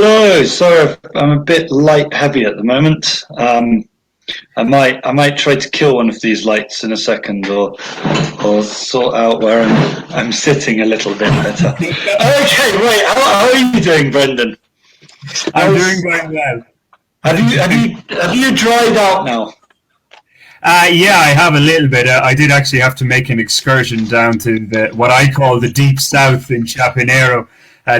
Hello. Sorry, I'm a bit light heavy at the moment. I might try to kill one of these lights in a second, or sort out where I'm sitting a little bit better. Okay, wait. How are you doing, Brendan? I'm doing very well. Have you dried out now? Yeah, I have a little bit. I did actually have to make an excursion down to what I call the deep south in Chapinero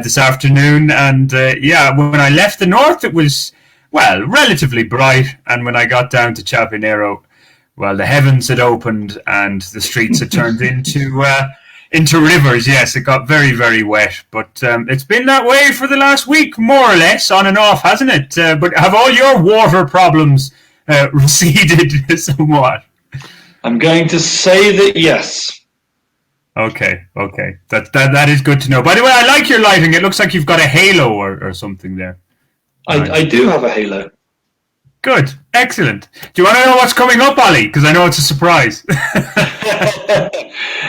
this afternoon. And yeah, when I left the north, it was, well, relatively bright. And when I got down to Chapinero, well, the heavens had opened and the streets had turned into rivers. Yes, it got very, very wet. But it's been that way for the last week, more or less, on and off, hasn't it? But have all your water problems receded somewhat? I'm going to say that yes. Okay. That is good to know. By the way, I like your lighting. It looks like you've got a halo or something there. I do have a halo. Good. Excellent. Do you want to know what's coming up, Ali? Because I know it's a surprise.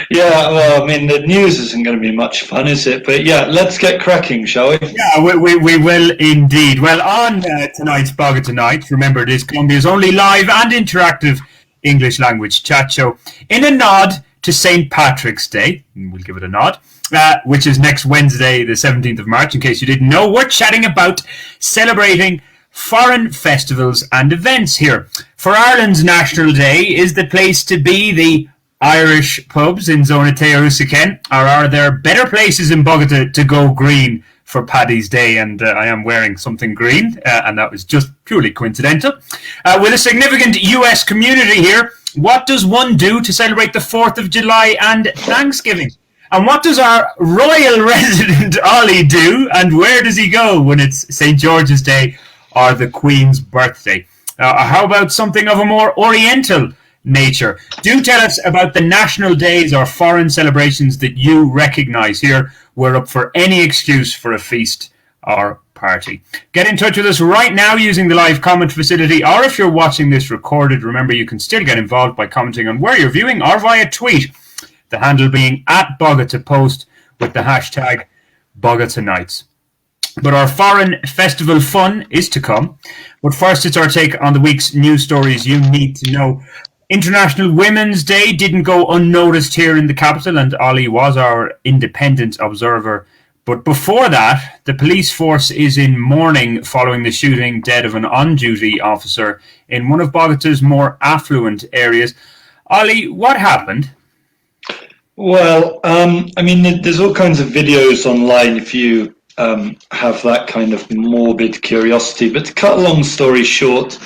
Yeah, well, I mean, the news isn't going to be much fun, is it? But yeah, let's get cracking, shall we? Yeah, we will indeed. Well, on tonight's Bogotá Nights, remember it is Colombia's only live and interactive English language chat show, in a nod to St. Patrick's Day. We'll give it a nod. Which is next Wednesday, the 17th of March. In case you didn't know, we're chatting about celebrating foreign festivals and events here. For Ireland's National Day is the place to be, the Irish pubs in Zona Teusaquén, or are there better places in Bogota to go green for Paddy's Day? And I am wearing something green, and that was just purely coincidental. With a significant US community here, what does one do to celebrate the 4th of July and Thanksgiving? And what does our royal resident Ollie do, and where does he go when it's St. George's Day or the Queen's birthday? How about something of a more oriental nature? Do tell us about the national days or foreign celebrations that you recognise here. We're up for any excuse for a feast or party. Get in touch with us right now using the live comment facility, or if you're watching this recorded, remember you can still get involved by commenting on where you're viewing or via tweet. The handle being @BogotaPost with the hashtag Bogotá Nights. But our foreign festival fun is to come. But first, it's our take on the week's news stories you need to know. International Women's Day didn't go unnoticed here in the capital, and Ollie was our independent observer. But before that, the police force is in mourning following the shooting dead of an on-duty officer in one of Bogota's more affluent areas. Ollie, what happened? Well, I mean, there's all kinds of videos online if you have that kind of morbid curiosity. But to cut a long story short,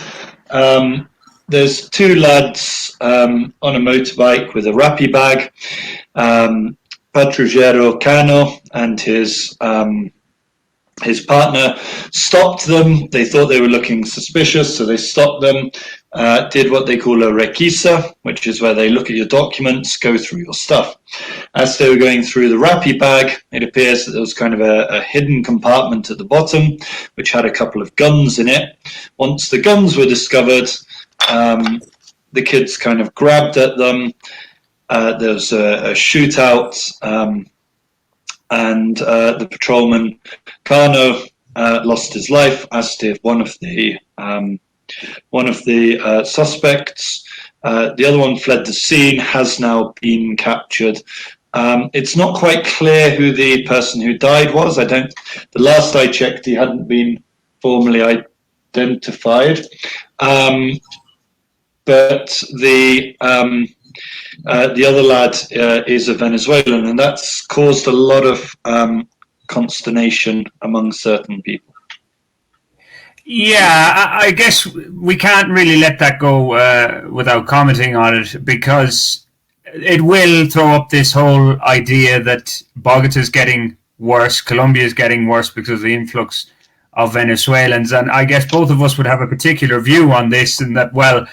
there's two lads on a motorbike with a wrappy bag. Patrullero Cano and his partner stopped them. They thought they were looking suspicious, so they stopped them, did what they call a requisa, which is where they look at your documents, go through your stuff. As they were going through the wrappy bag, it appears that there was kind of a hidden compartment at the bottom, which had a couple of guns in it. Once the guns were discovered, the kids kind of grabbed at them. There was a shootout, and the patrolman Cano lost his life, as did one of the suspects. The other one fled the scene, has now been captured. It's not quite clear who the person who died was. The last I checked, he hadn't been formally identified. But the other lad is a Venezuelan, and that's caused a lot of consternation among certain people. Yeah, I guess we can't really let that go without commenting on it, because it will throw up this whole idea that Bogota's getting worse, Colombia's getting worse because of the influx of Venezuelans. And I guess both of us would have a particular view on this, and that, well,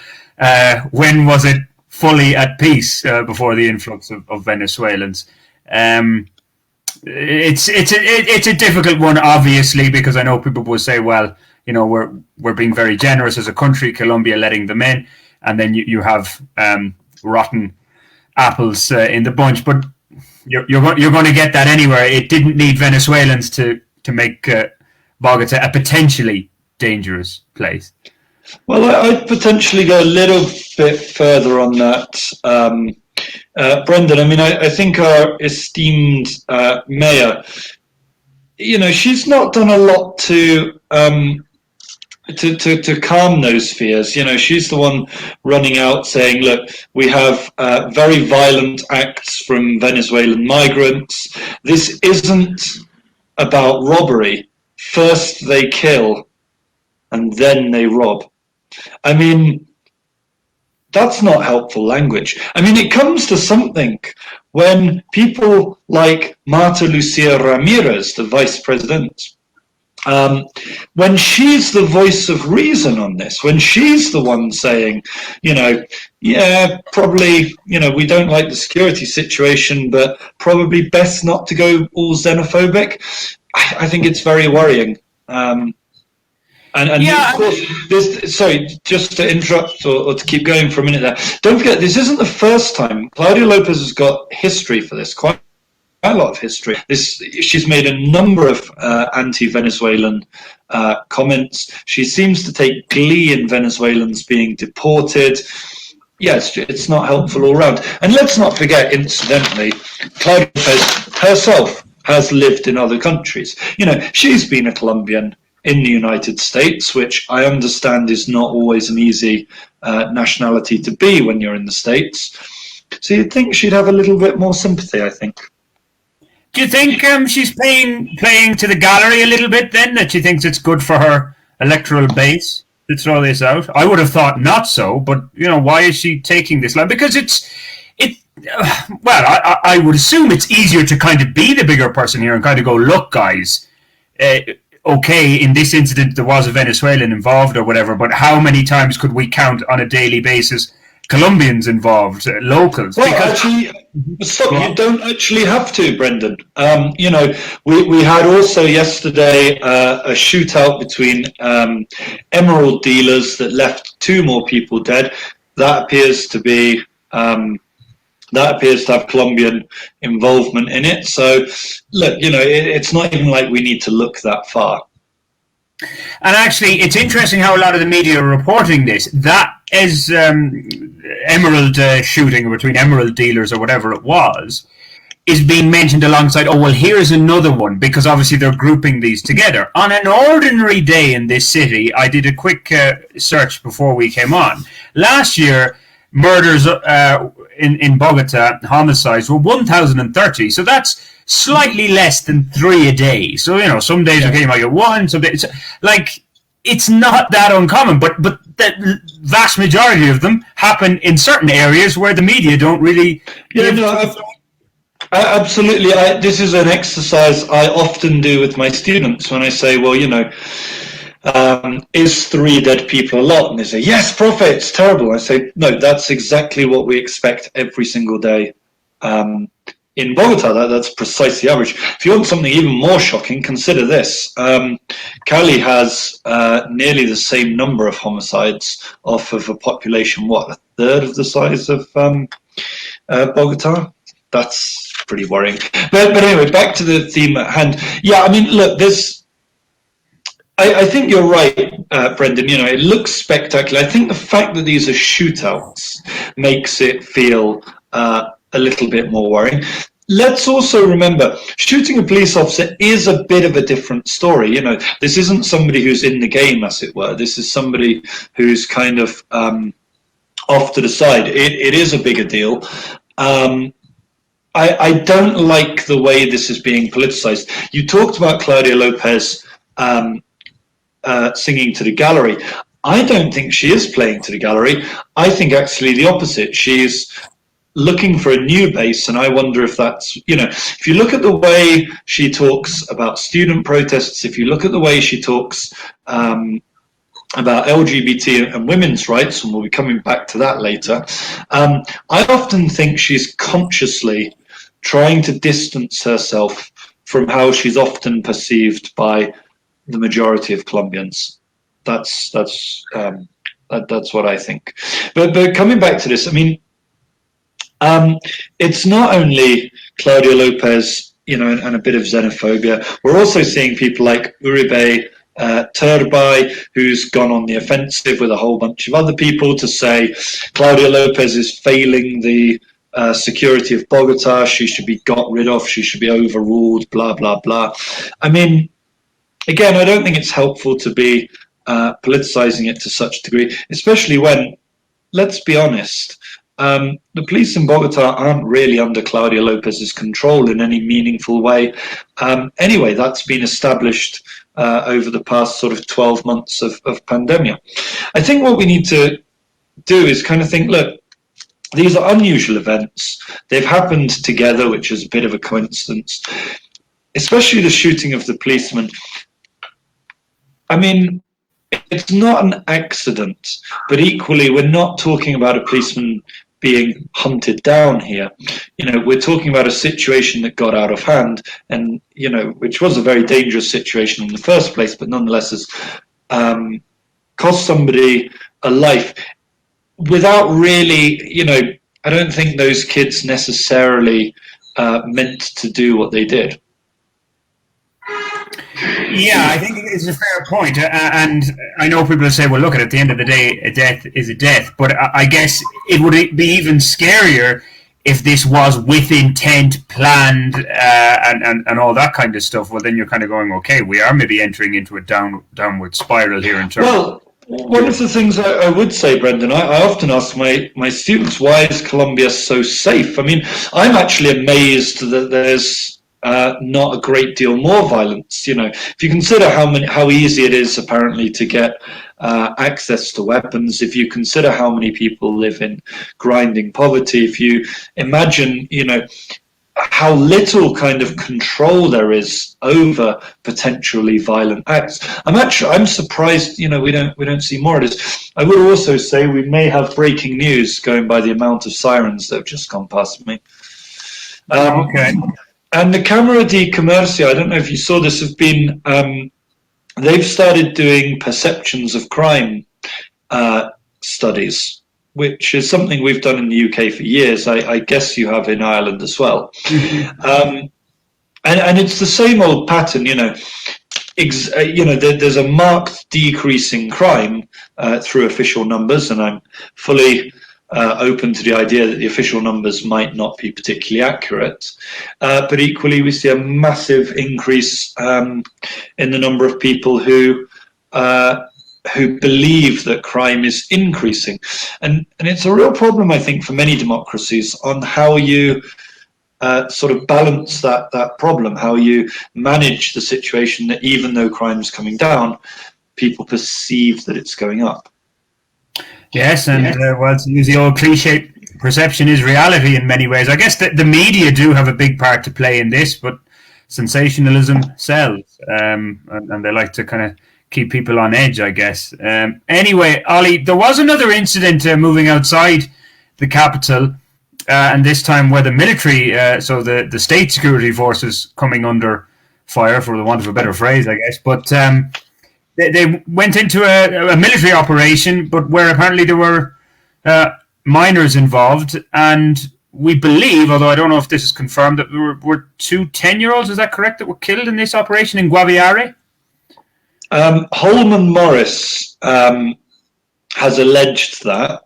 when was it fully at peace before the influx of Venezuelans? It's a difficult one, obviously, because I know people will say, well, you know, we're being very generous as a country, Colombia letting them in, and then you have rotten apples in the bunch. But you're going to get that anywhere. It didn't need Venezuelans to make Bogota a potentially dangerous place? Well, I'd potentially go a little bit further on that, Brendan. I mean, I think our esteemed mayor, she's not done a lot to calm those fears. She's the one running out saying, look, we have very violent acts from Venezuelan migrants. This isn't about robbery. First they kill and then they rob. I mean, that's not helpful language. I mean, it comes to something when people like Marta Lucia Ramirez, the vice president, when she's the voice of reason on this, when she's the one saying, yeah, probably, we don't like the security situation, but probably best not to go all xenophobic, I think it's very worrying. And yeah, of course, sorry, just to interrupt or to keep going for a minute there, don't forget, this isn't the first time. Claudia Lopez has got history for this, quite a lot of history. She's made a number of anti-Venezuelan comments. She seems to take glee in Venezuelans being deported. Yes, it's not helpful all around. And let's not forget, incidentally, Claudia Lopez herself has lived in other countries. She's been a Colombian in the United States, which I understand is not always an easy nationality to be when you're in the States. So you'd think she'd have a little bit more sympathy, I think. Do you think she's playing to the gallery a little bit then, that she thinks it's good for her electoral base to throw this out? I would have thought not so, but, why is she taking this line? Because I would assume it's easier to kind of be the bigger person here and kind of go, look, guys, okay, in this incident there was a Venezuelan involved or whatever, but how many times could we count on a daily basis Colombians involved, locals? Well, actually, stop, you don't actually have to, Brendan. We had also yesterday a shootout between emerald dealers that left 2 more people dead. That appears to have Colombian involvement in it. So, look, it's not even like we need to look that far. And actually, it's interesting how a lot of the media are reporting this. That is emerald shooting between emerald dealers or whatever it was, is being mentioned alongside, oh, well, here's another one, because obviously they're grouping these together. On an ordinary day in this city, I did a quick search before we came on. Last year, murders in Bogota, homicides, were 1,030. So that's slightly less than 3 a day. So, some days you might get 1, some days, it's not that uncommon, but the vast majority of them happen in certain areas where the media don't really... Absolutely. This is an exercise I often do with my students when I say, well, is 3 dead people a lot? And they say, yes, Prof, it's terrible. I say, no, that's exactly what we expect every single day in Bogota. That's precisely average. If you want something even more shocking, consider this. Cali has nearly the same number of homicides off of a population, a third of the size of Bogota? That's pretty worrying. But anyway, back to the theme at hand. Yeah, I mean, look, I think you're right, Brendan. It looks spectacular. I think the fact that these are shootouts makes it feel a little bit more worrying. Let's also remember, shooting a police officer is a bit of a different story. This isn't somebody who's in the game, as it were. This is somebody who's kind of off to the side. It is a bigger deal. I don't like the way this is being politicized. You talked about Claudia Lopez singing to the gallery. I don't think she is playing to the gallery. I think actually the opposite. She's looking for a new base, and I wonder if that's, if you look at the way she talks about student protests, if you look at the way she talks about LGBT and women's rights, and we'll be coming back to that later, I often think she's consciously trying to distance herself from how she's often perceived by the majority of Colombians. That's what I think. But coming back to this, I mean, it's not only Claudia Lopez and a bit of xenophobia. We're also seeing people like Uribe Turbay, who's gone on the offensive with a whole bunch of other people to say Claudia Lopez is failing the security of Bogota. She should be got rid of. She should be overruled, blah, blah, blah. I mean, again, I don't think it's helpful to be politicizing it to such a degree, especially when, let's be honest, the police in Bogota aren't really under Claudia Lopez's control in any meaningful way. Anyway, that's been established over the past sort of 12 months of pandemia. I think what we need to do is kind of think, look, these are unusual events. They've happened together, which is a bit of a coincidence, especially the shooting of the policeman. I mean, it's not an accident, but equally, we're not talking about a policeman being hunted down here. We're talking about a situation that got out of hand, and which was a very dangerous situation in the first place, but nonetheless has cost somebody a life without really, I don't think those kids necessarily meant to do what they did. Yeah, I think it's a fair point. And I know people say, well, look, at the end of the day, a death is a death. But I guess it would be even scarier if this was with intent, planned, and all that kind of stuff. Well, then you're kind of going, okay, we are maybe entering into a downward spiral here in terms of... One of the things I would say, Brendan, I often ask my students, why is Colombia so safe? I mean, I'm actually amazed that there's not a great deal more violence. If you consider how easy it is apparently to get access to weapons, if you consider how many people live in grinding poverty, if you imagine, how little kind of control there is over potentially violent acts. I'm surprised, we don't see more of this. I would also say we may have breaking news going by the amount of sirens that have just gone past me. Okay. And the Cámara de Comercio, I don't know if you saw this, have been, they've started doing perceptions of crime studies, which is something we've done in the UK for years. I guess you have in Ireland as well. And it's the same old pattern, there's a marked decrease in crime through official numbers, and I'm fully open to the idea that the official numbers might not be particularly accurate, but equally we see a massive increase in the number of people who believe that crime is increasing, and it's a real problem, I think, for many democracies on how you sort of balance that problem, how you manage the situation that even though crime is coming down, people perceive that it's going up. Yes, and well, to use the old cliche, perception is reality in many ways. I guess the media do have a big part to play in this, but sensationalism sells, and they like to kind of keep people on edge, I guess. Anyway, Ollie, there was another incident moving outside the capital, and this time where the military, so the state security forces coming under fire, for the want of a better phrase, I guess, but... They went into a military operation, but where apparently there were minors involved, and we believe, although I don't know if this is confirmed, that there were two 10-year-olds, is that correct, that were killed in this operation in Guaviare? Holman Morris has alleged that.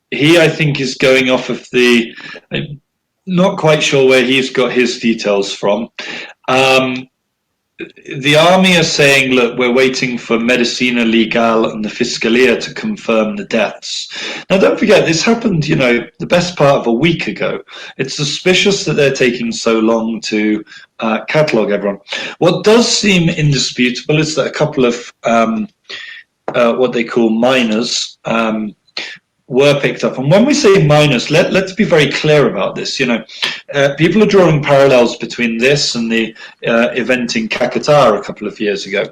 He, I think, is going off of I'm not quite sure where he's got his details from. The army are saying, look, we're waiting for Medicina Legal and the Fiscalia to confirm the deaths. Now, don't forget, this happened, the best part of a week ago. It's suspicious that they're taking so long to catalogue everyone. What does seem indisputable is that a couple of what they call minors were picked up. And when we say minors, let's be very clear about this. People are drawing parallels between this and the event in Caquetá a couple of years ago.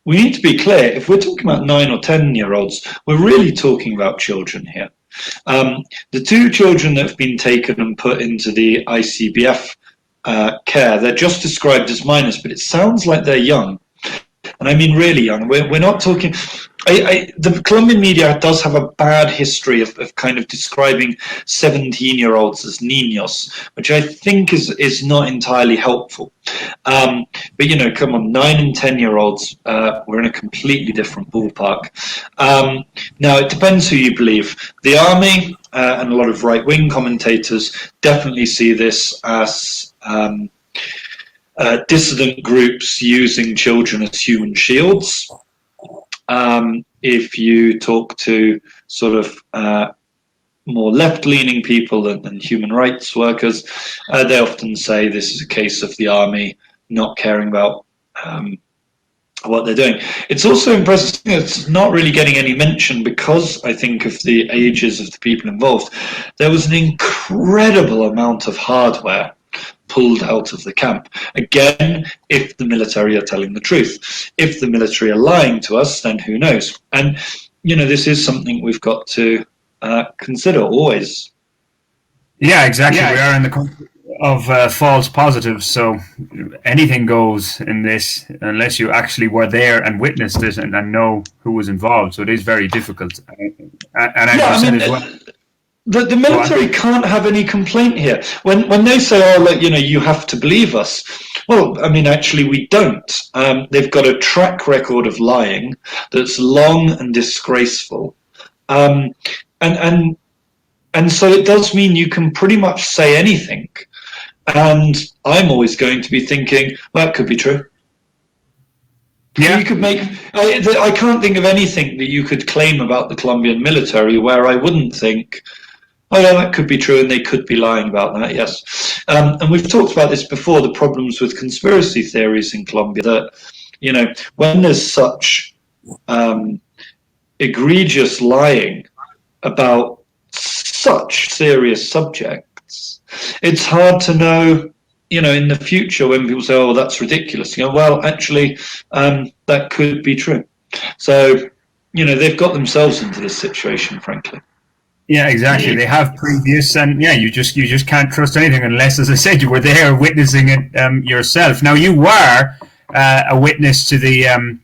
We need to be clear, if we're talking about 9 or 10-year-olds, we're really talking about children here. The two children that have been taken and put into the ICBF care, they're just described as minors, but it sounds like they're young. and I mean really young. We're not talking. The Colombian media does have a bad history of kind of describing 17-year-olds as niños, which I think is not entirely helpful. But, you know, come on, 9 and 10-year-olds, we're in a completely different ballpark. Now, it depends who you believe. The army and a lot of right-wing commentators definitely see this as dissident groups using children as human shields. If you talk to sort of more left-leaning people and human rights workers, they often say this is a case of the army not caring about what they're doing. It's also impressive. It's not really getting any mention because I think of the ages of the people involved. There was an incredible amount of hardware pulled out of the camp. Again, if the military are telling the truth. If the military are lying to us, then who knows? And, you know, this is something we've got to consider always. Yeah, exactly. We are in the country of false positives, so anything goes in this unless you actually were there and witnessed it and know who was involved. So it is very difficult. And as you said as well, the military can't have any complaint here. When they say, oh, look, you know, you have to believe us. Well, I mean, actually, we don't. They've got a track record of lying that's long and disgraceful. And so it does mean you can pretty much say anything. And I'm always going to be thinking, well, it could be true. Yeah. You could make. I can't think of anything that you could claim about the Colombian military where I wouldn't think, oh, yeah, that could be true, and they could be lying about that, yes. And we've talked about this before, the problems with conspiracy theories in Colombia, that, you know, when there's such egregious lying about such serious subjects, it's hard to know, you know, in the future when people say, oh, that's ridiculous. You know, well, actually, that could be true. So, you know, they've got themselves into this situation, frankly. Yeah, exactly. They have previous, and yeah, you just can't trust anything unless, as I said, you were there witnessing it yourself. Now, you were a witness to the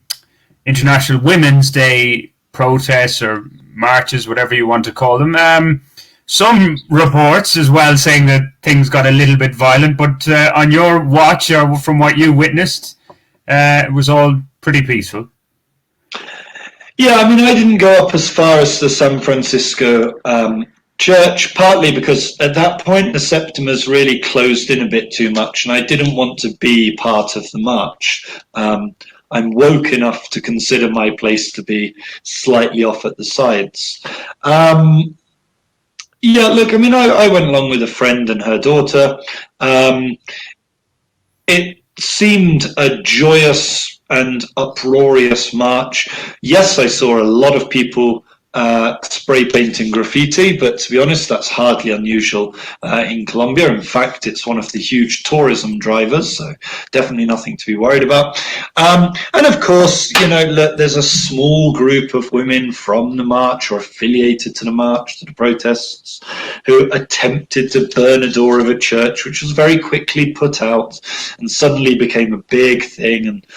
International Women's Day protests or marches, whatever you want to call them. Some reports as well saying that things got a little bit violent, but on your watch, or from what you witnessed, it was all pretty peaceful. Yeah, I mean, I didn't go up as far as the San Francisco church, partly because at that point the Septimus really closed in a bit too much, and I didn't want to be part of the march. I'm woke enough to consider my place to be slightly off at the sides. Yeah, look, I mean, I went along with a friend and her daughter. It seemed a joyous and uproarious march. Yes, I saw a lot of people spray painting graffiti, but to be honest, that's hardly unusual in Colombia. In fact, it's one of the huge tourism drivers, so definitely nothing to be worried about. And of course, you know, there's a small group of women from the march or affiliated to the march, to the protests, who attempted to burn a door of a church, which was very quickly put out and suddenly became a big thing. And,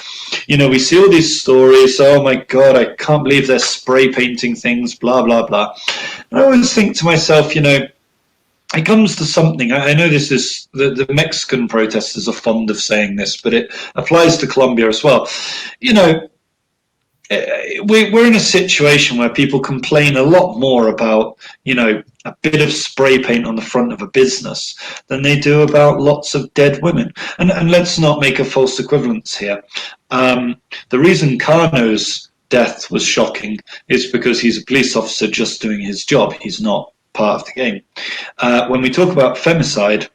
you know, we see all these stories, oh my God, I can't believe they're spray painting things, blah, blah, blah. And I always think to myself, you know, it comes to something. I know this is, the Mexican protesters are fond of saying this, but it applies to Colombia as well. You know, we're in a situation where people complain a lot more about, you know, a bit of spray paint on the front of a business than they do about lots of dead women. And let's not make a false equivalence here. The reason Cano's death was shocking is because he's a police officer just doing his job. He's not part of the game. When we talk about femicide,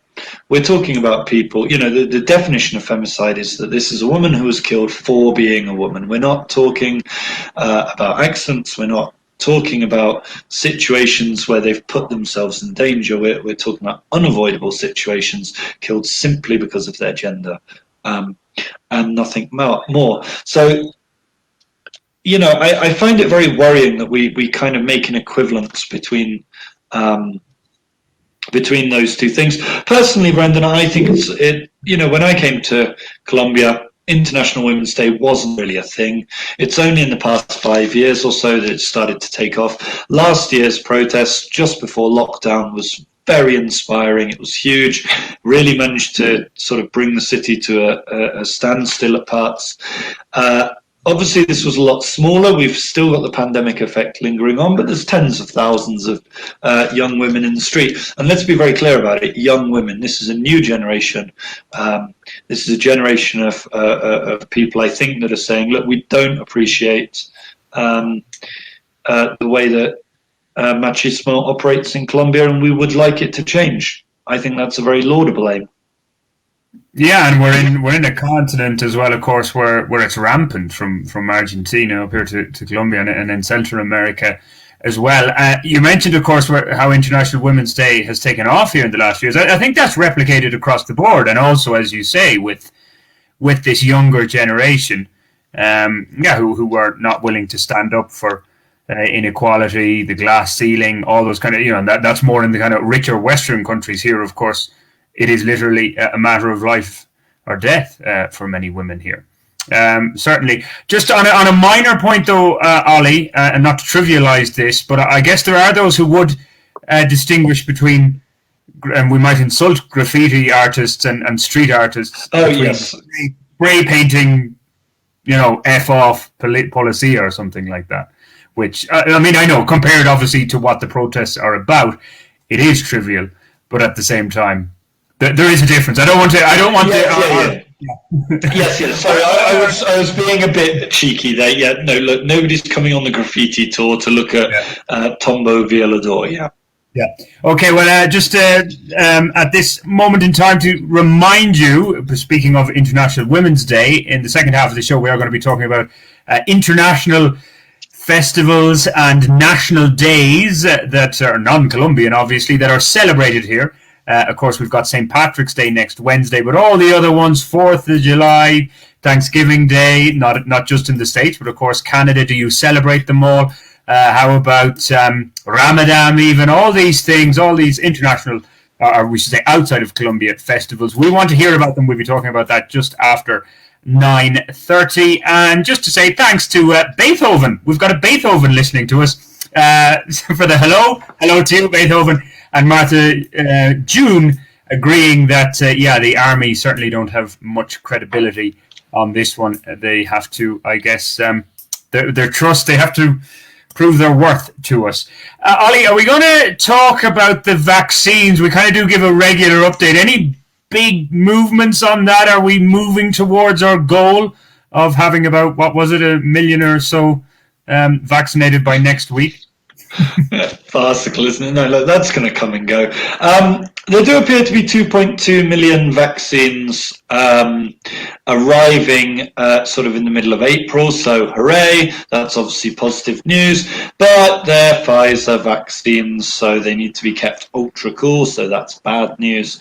we're talking about people, you know, the definition of femicide is that this is a woman who was killed for being a woman. We're not talking about accidents. We're not talking about situations where they've put themselves in danger. We're talking about unavoidable situations, killed simply because of their gender, and nothing more. So, you know, I find it very worrying that we kind of make an equivalence between those two things. Personally, Brendan, I think you know, when I came to Colombia, International Women's Day wasn't really a thing. It's only in the past 5 years or so that it started to take off. Last year's protest, just before lockdown, was very inspiring. It was huge, really managed to sort of bring the city to a standstill at parts. Obviously, this was a lot smaller. We've still got the pandemic effect lingering on, but there's tens of thousands of young women in the street. And let's be very clear about it, young women. This is a new generation. This is a generation of people, I think, that are saying, look, we don't appreciate the way that machismo operates in Colombia, and we would like it to change. I think that's a very laudable aim. Yeah, and we're in a continent as well, of course, where it's rampant from Argentina up here to Colombia and in Central America as well. You mentioned, of course, how International Women's Day has taken off here in the last years. I think that's replicated across the board, and also, as you say, with this younger generation, who are not willing to stand up for inequality, the glass ceiling, all those kind of, and that's more in the kind of richer Western countries. Here, of course, it is literally a matter of life or death for many women here. Certainly. Just on a minor point, though, Ollie, and not to trivialize this, but I guess there are those who would distinguish between, and we might insult graffiti artists and street artists. Oh, yes. Spray painting, F off policia or something like that. Which, I know, compared obviously to what the protests are about, it is trivial, but at the same time, there is a difference. I don't want to. Yes. Sorry, I was being a bit cheeky there. Yeah, no. Look, nobody's coming on the graffiti tour to look at Tombo Violador. Yeah. Yeah. Okay. Well, just at this moment in time, to remind you, speaking of International Women's Day, in the second half of the show, we are going to be talking about international festivals and national days that are non-Colombian, obviously, that are celebrated here. Of course, we've got St. Patrick's Day next Wednesday, but all the other ones, 4th of July, Thanksgiving Day, not just in the States, but of course, Canada, do you celebrate them all? How about Ramadan even? All these things, all these international, or we should say outside of Colombia festivals. We want to hear about them. We'll be talking about that just after 9:30. And just to say thanks to Beethoven. We've got a Beethoven listening to us for the hello to you, Beethoven. And Martha June agreeing that, the army certainly don't have much credibility on this one. They have to, I guess, their trust, they have to prove their worth to us. Ollie, are we going to talk about the vaccines? We kind of do give a regular update. Any big movements on that? Are we moving towards our goal of having about, 1 million or so vaccinated by next week? Farcical, isn't it? No, look, that's going to come and go. There do appear to be 2.2 million vaccines arriving sort of in the middle of April, so hooray, that's obviously positive news, but they're Pfizer vaccines, so they need to be kept ultra cool, so that's bad news.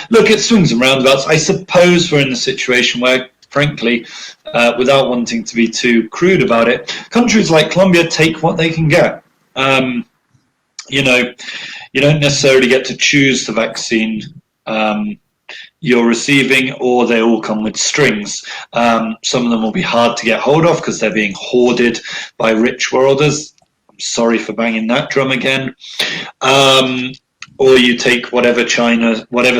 Look, it swings and roundabouts. I suppose we're in a situation where, frankly, without wanting to be too crude about it, countries like Colombia take what they can get. You don't necessarily get to choose the vaccine you're receiving, or they all come with strings. Some of them will be hard to get hold of because they're being hoarded by rich worlders. I'm sorry for banging that drum again. Or you take whatever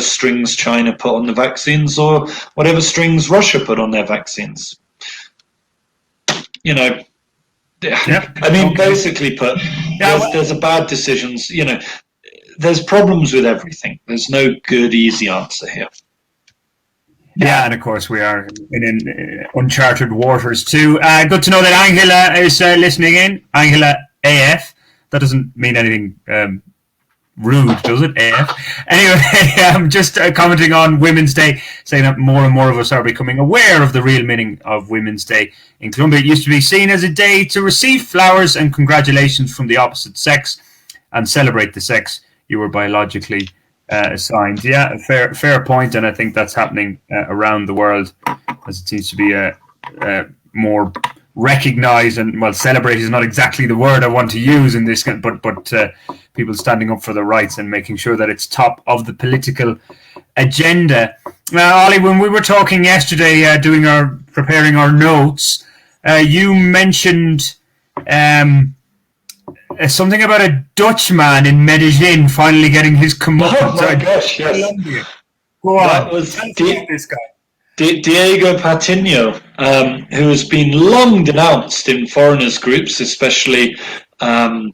strings China put on the vaccines, or whatever strings Russia put on their vaccines. Basically put, there's a bad decisions. There's problems with everything. There's no good, easy answer here. Yeah, and of course we are in uncharted waters too. Good to know that Angela is listening in. Angela AF. That doesn't mean anything rude, does it? AF. Anyway, just commenting on Women's Day, saying that more and more of us are becoming aware of the real meaning of Women's Day. In Colombia, it used to be seen as a day to receive flowers and congratulations from the opposite sex and celebrate the sex you were biologically assigned. Yeah, fair point, and I think that's happening around the world, as it seems to be more recognized, and celebrate is not exactly the word I want to use in this, but people standing up for their rights and making sure that it's top of the political agenda. Ollie, when we were talking yesterday, preparing our notes, you mentioned something about a Dutchman in Medellin finally getting his comeuppance. Oh my gosh, yes. Colombia. Go on. That was this guy. Diego Patino, who has been long denounced in foreigners groups, especially on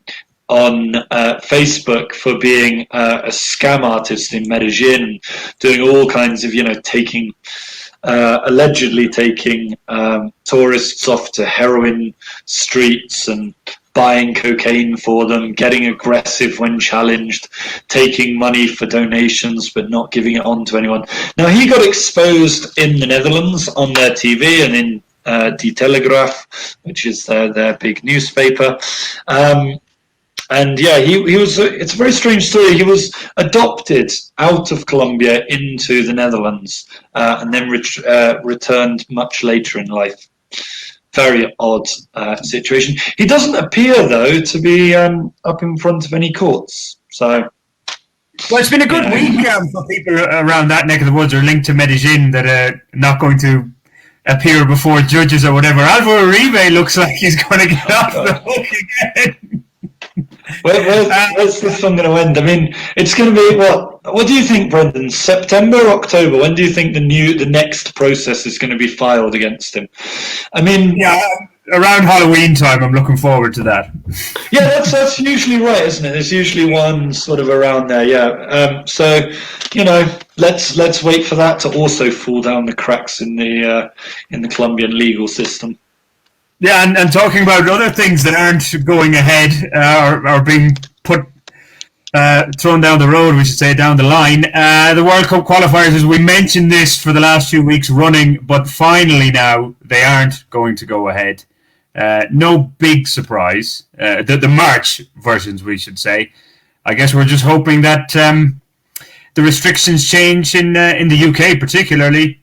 Facebook, for being a scam artist in Medellin, doing all kinds of, allegedly taking tourists off to heroin streets and buying cocaine for them, getting aggressive when challenged, taking money for donations but not giving it on to anyone. Now, he got exposed in the Netherlands on their TV and in Die Telegraaf, which is their big newspaper. And yeah, he was. It's a very strange story. He was adopted out of Colombia into the Netherlands and then returned much later in life. Very odd situation. He doesn't appear, though, to be up in front of any courts. So, well, it's been a good week for people around that neck of the woods or linked to Medellin that are not going to appear before judges or whatever. Alvaro Uribe looks like he's going to get off the hook again. Where's this one going to end? I mean, it's going to be what do you think, Brendan? September, October? When do you think the next process is going to be filed against him? I mean, yeah, around Halloween time. I'm looking forward to that. Yeah, that's usually right, isn't it? There's usually one sort of around there. Yeah. So, let's wait for that to also fall down the cracks in the Colombian legal system. Yeah, and talking about other things that aren't going ahead or being put thrown down the road, we should say, down the line. The World Cup Qualifiers, as we mentioned this for the last few weeks running, but finally now they aren't going to go ahead. No big surprise. The March versions, we should say. I guess we're just hoping that the restrictions change in the UK, particularly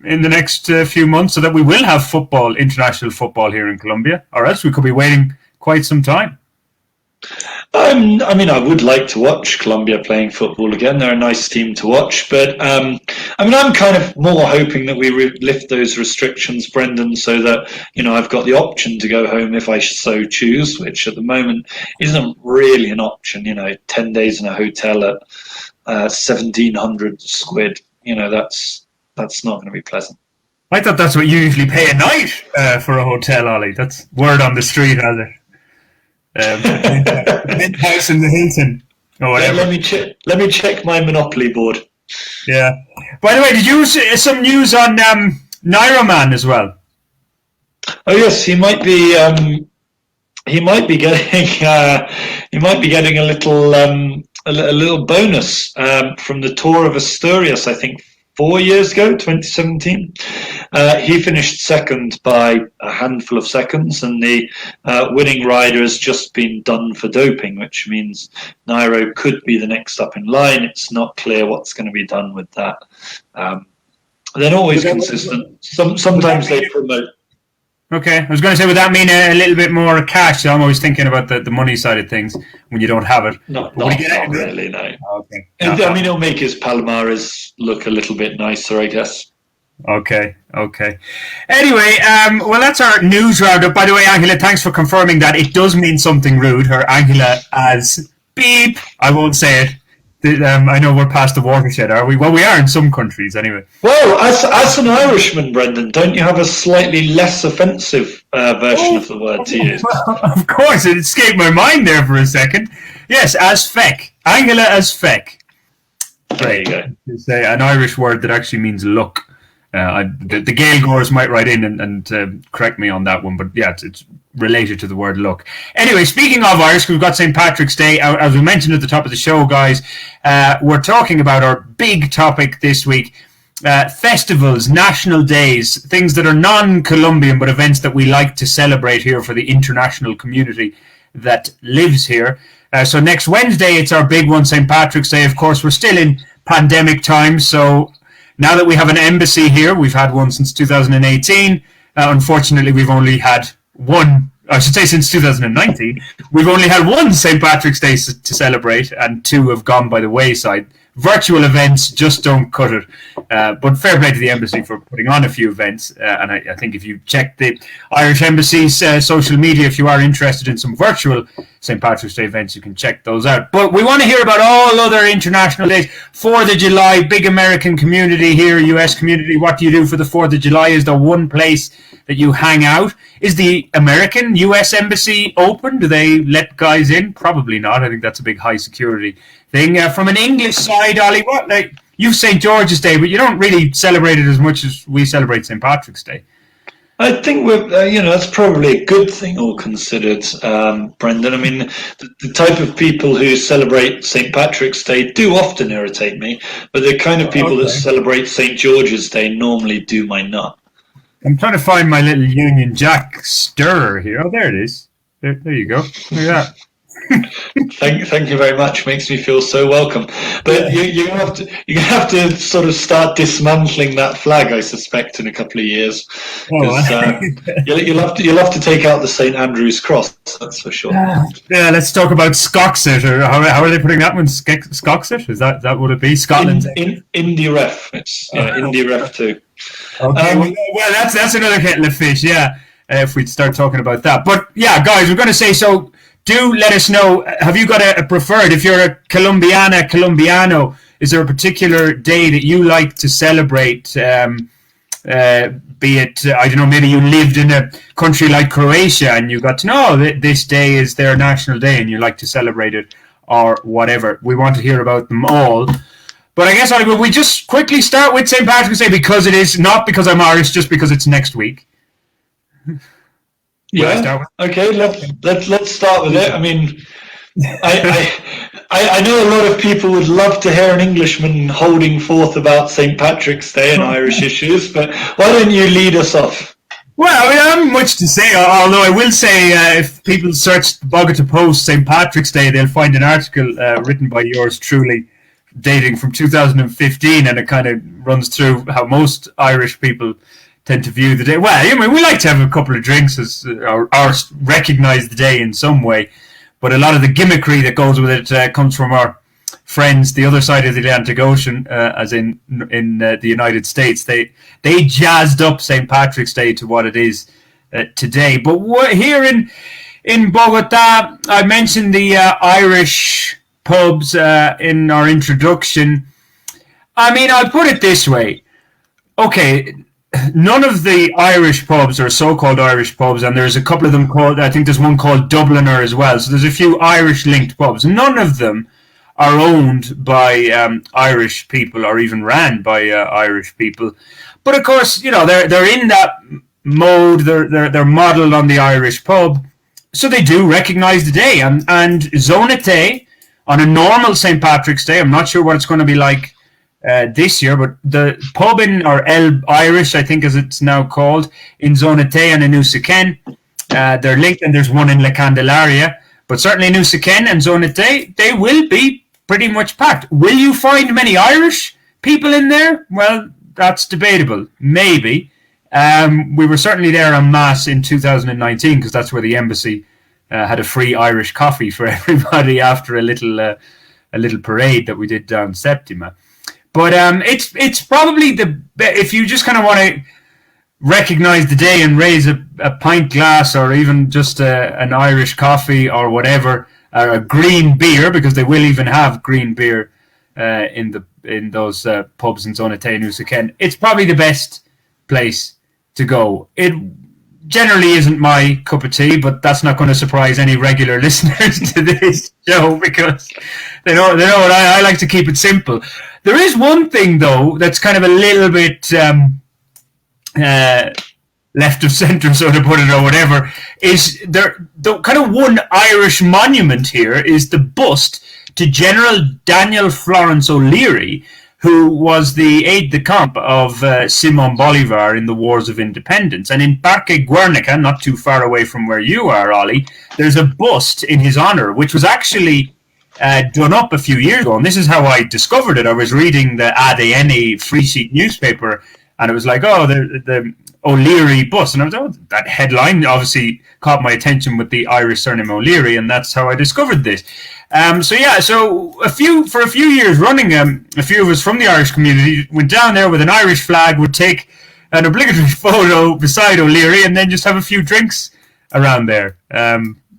in the next few months, so that we will have international football here in Colombia, or else we could be waiting quite some time. I mean, I would like to watch Colombia playing football again. They're a nice team to watch, but I'm kind of more hoping that we lift those restrictions, Brendan, so that I've got the option to go home if I so choose, which at the moment isn't really an option. 10 days in a hotel at 1,700 squid. That's not going to be pleasant. I thought that's what you usually pay a night for a hotel, Ollie. That's word on the street, has it? The penthouse in the Hilton or whatever. Let me check my Monopoly board. Yeah. By the way, did you see some news on Naira Man as well? Oh yes, he might be getting a little bonus from the Tour of Asturias, I think 4 years ago, 2017. He finished second by a handful of seconds, and the winning rider has just been done for doping, which means Nairo could be the next up in line. It's not clear what's going to be done with that. They're not always consistent. Sometimes they promote. Okay, I was going to say, would that mean a little bit more cash? I'm always thinking about the money side of things when you don't have it. Not really, no. Okay. I mean, it'll make his Palmares look a little bit nicer, I guess. Okay. Anyway, well, that's our news roundup. By the way, Angela, thanks for confirming that. It does mean something rude. Her Angela as beep. I won't say it. I know we're past the watershed, are we? Well, we are in some countries, anyway. Well, as an Irishman, Brendan, don't you have a slightly less offensive version of the word to use? Of course, it escaped my mind there for a second. Yes, as feck. Angela as feck. There you go. It's an Irish word that actually means look. The Gaeilgeoirs might write in and correct me on that one, but yeah, it's related to the word look. Anyway, speaking of Irish, we've got St. Patrick's Day. As we mentioned at the top of the show, guys, we're talking about our big topic this week. Festivals, national days, things that are non-Colombian, but events that we like to celebrate here for the international community that lives here. So next Wednesday, it's our big one, St. Patrick's Day. Of course, we're still in pandemic times, so now that we have an embassy here, we've had one since 2018. Unfortunately, we've only had one, I should say since 2019. We've only had one St. Patrick's Day to celebrate, and two have gone by the wayside. virtual events just don't cut it. But fair play to the embassy for putting on a few events. And I think if you check the Irish Embassy's social media, if you are interested in some virtual St. Patrick's Day events, you can check those out. But we want to hear about all other international days. 4th of July, big American community here, US community. What do you do for the 4th of July? Is there one place that you hang out? Is the American US Embassy open? Do they let guys in? Probably not. I think that's a big high security thing. From an English side, Ollie, what, like, you've St. George's Day, but you don't really celebrate it as much as we celebrate St. Patrick's Day. I think we're, that's probably a good thing, all considered, Brendan. I mean, the type of people who celebrate St. Patrick's Day do often irritate me, but the kind of people that celebrate St. George's Day normally do my nut. I'm trying to find my little Union Jack stirrer here. Oh, there it is. There you go. Look at that. Thank you very much. Makes me feel so welcome. But you have to sort of start dismantling that flag, I suspect, in a couple of years. You'll have to take out the St. Andrew's cross. That's for sure. Yeah, let's talk about Scoxit, or how are they putting that one? Scoxit? Is that what it be? Scotland. Indie Ref. It's Indie Ref too. Okay. Well, that's another kettle of fish. Yeah. If we start talking about that, but yeah, guys, we're going to say so. Do let us know, have you got a preferred, if you're a Colombiano, is there a particular day that you like to celebrate, be it, I don't know, maybe you lived in a country like Croatia and you got to know that this day is their national day and you like to celebrate it, or whatever. We want to hear about them all. But I guess, will we just quickly start with St. Patrick's Day, because it is, not because I'm Irish, just because it's next week. Yeah. Okay. Let's start with it. I mean, I know a lot of people would love to hear an Englishman holding forth about St. Patrick's Day and Irish issues, but why don't you lead us off? Well, I haven't much to say, although I will say if people search Bogotá Post St. Patrick's Day, they'll find an article written by yours truly dating from 2015, and it kind of runs through how most Irish people tend to view the day. Well, I mean, we like to have a couple of drinks or recognise the day in some way, but a lot of the gimmickry that goes with it comes from our friends the other side of the Atlantic Ocean, as in the United States. They jazzed up St. Patrick's Day to what it is today. But here in Bogotá, I mentioned the Irish pubs in our introduction. I mean, I'll put it this way. Okay, none of the Irish pubs are so-called Irish pubs, and there's a couple of them called, I think there's one called Dubliner as well, so there's a few Irish-linked pubs. None of them are owned by Irish people or even ran by Irish people. But of course, they're in that mode, they're modelled on the Irish pub, so they do recognise the day. And Zonete, on a normal St. Patrick's Day, I'm not sure what it's going to be like this year, but the pub or El Irish, I think as it's now called, in Zonete and in Usaken, they're linked, and there's one in La Candelaria, but certainly in Usaken and Zonete, they will be pretty much packed. Will you find many Irish people in there? Well, that's debatable. Maybe. We were certainly there en masse in 2019, because that's where the embassy had a free Irish coffee for everybody after a little parade that we did down Septima. But it's probably if you just kind of want to recognise the day and raise a pint glass, or even just an Irish coffee or whatever, or a green beer, because they will even have green beer in those pubs in Zonete and Usaken, it's probably the best place to go. It generally isn't my cup of tea, but that's not going to surprise any regular listeners to this show, because they know what I like to keep it simple. There is one thing, though, that's kind of a little bit left of centre, so to put it, or whatever, is there. The kind of one Irish monument here is the bust to General Daniel Florence O'Leary, who was the aide-de-camp of Simón Bolívar in the Wars of Independence. And in Parque Guernica, not too far away from where you are, Ollie, there's a bust in his honour, which was actually done up a few years ago. And this is how I discovered it. I was reading the ADN Free Sheet newspaper, and it was like, the O'Leary bust. And I was, that headline obviously caught my attention with the Irish surname O'Leary, and that's how I discovered this. So for a few years running, a few of us from the Irish community went down there with an Irish flag, would take an obligatory photo beside O'Leary, and then just have a few drinks around there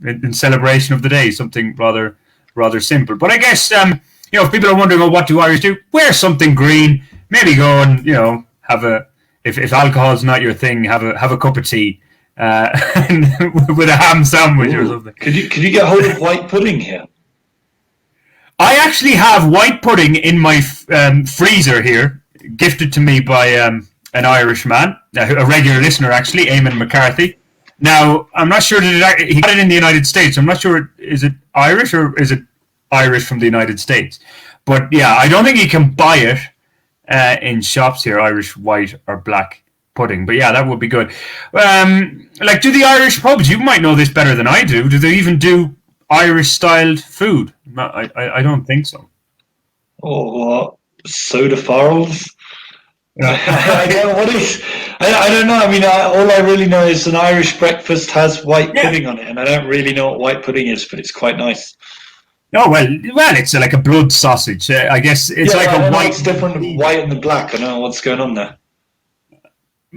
in celebration of the day. Something rather simple. But I guess if people are wondering, what do Irish do? Wear something green. Maybe go and have a if alcohol's not your thing, have a cup of tea. With a ham sandwich or something. Could you get hold of white pudding here? I actually have white pudding in my freezer here, gifted to me by an Irish man, a regular listener actually, Eamon McCarthy. Now, I'm not sure he got it in the United States. I'm not sure, is it Irish or is it Irish from the United States? But yeah, I don't think you can buy it in shops here, Irish white or black pudding. But yeah, that would be good. Do the Irish pubs, you might know this better than I do they even do Irish styled food? I don't think so. What? Soda farls? Yeah. I don't know. I mean, all I really know is an Irish breakfast has white pudding on it, and I don't really know what white pudding is, but it's quite nice. Oh, well, it's like a blood sausage. I guess it's like a white. It's different, white and the black. I don't know what's going on there.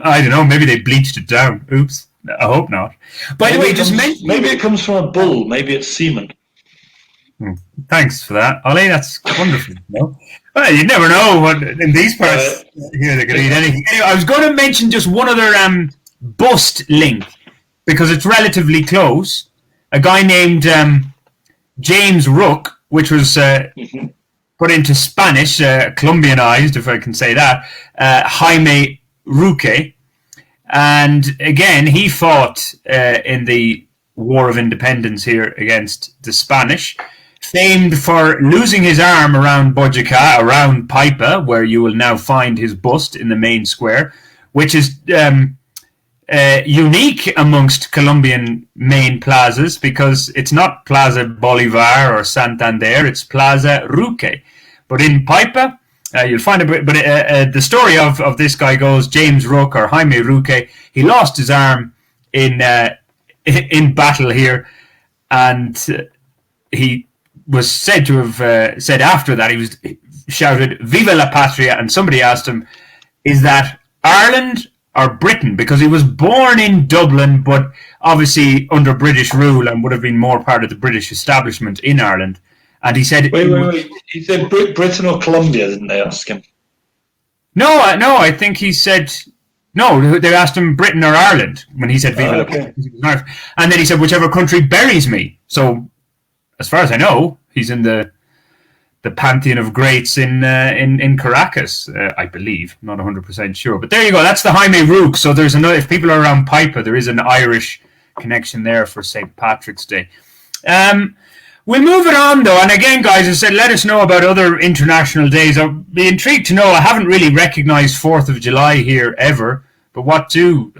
I don't know. Maybe they bleached it down. Oops. I hope not. By the way, maybe it comes from a bull. Maybe it's semen. Thanks for that, Ollie. That's wonderful. No? Well, you never know what in these parts. Here they could eat anything. Anyway, I was going to mention just one other bust link because it's relatively close. A guy named James Rook, which was put into Spanish, Colombianized, if I can say that. Jaime Roque. And again, he fought in the War of Independence here against the Spanish, famed for losing his arm around Boyacá, around Paipa, where you will now find his bust in the main square, which is unique amongst Colombian main plazas because it's not Plaza Bolivar or Santander, it's Plaza Roque. But in Paipa, you'll find the story of this guy goes, James Rook or Jaime Roque, he lost his arm in battle here, and he was said to have said after that, he shouted "Viva la Patria," and somebody asked him, is that Ireland or Britain? Because he was born in Dublin, but obviously under British rule and would have been more part of the British establishment in Ireland. And he said... Wait. He said Britain or Colombia, didn't they ask him? No, I think he said... No, they asked him Britain or Ireland when he said Viva la Patria. And then he said, whichever country buries me. So, as far as I know, he's in the pantheon of greats in Caracas, I believe. I'm not 100% sure. But there you go. That's the Jaime Rook. So there's another... If people are around Paipa, there is an Irish connection there for St. Patrick's Day. We'll move it on, though. And again, guys, I said, let us know about other international days. I'd be intrigued to know. I haven't really recognized 4th of July here ever. But what do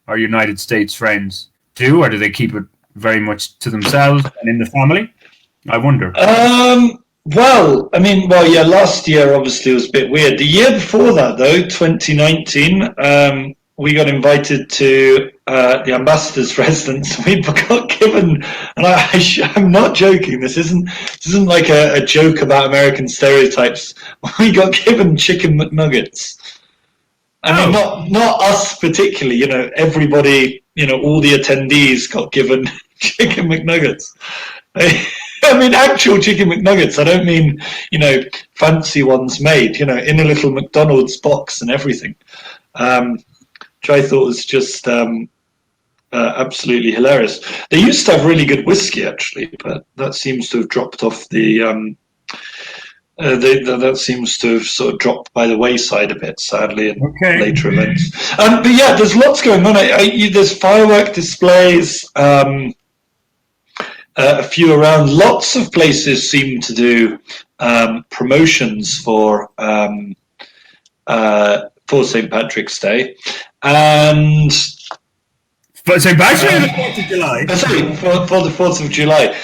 our United States friends do? Or do they keep it very much to themselves and in the family? I wonder. Last year obviously was a bit weird. The year before that, though, 2019, we got invited to the ambassador's residence. We got given, and I'm not joking. This isn't like a joke about American stereotypes. We got given chicken McNuggets. I mean, not us particularly. Everybody. All the attendees got given chicken McNuggets. I mean, actual chicken McNuggets. I don't mean, fancy ones made, in a little McDonald's box and everything. Which I thought was just absolutely hilarious. They used to have really good whiskey, actually, but that seems to have dropped off that seems to have sort of dropped by the wayside a bit, sadly, in later events. But yeah, there's lots going on. There's firework displays, a few around. Lots of places seem to do promotions for St. Patrick's Day, and for St. Patrick's Day, the 4th of July. Sorry, for the 4th of July,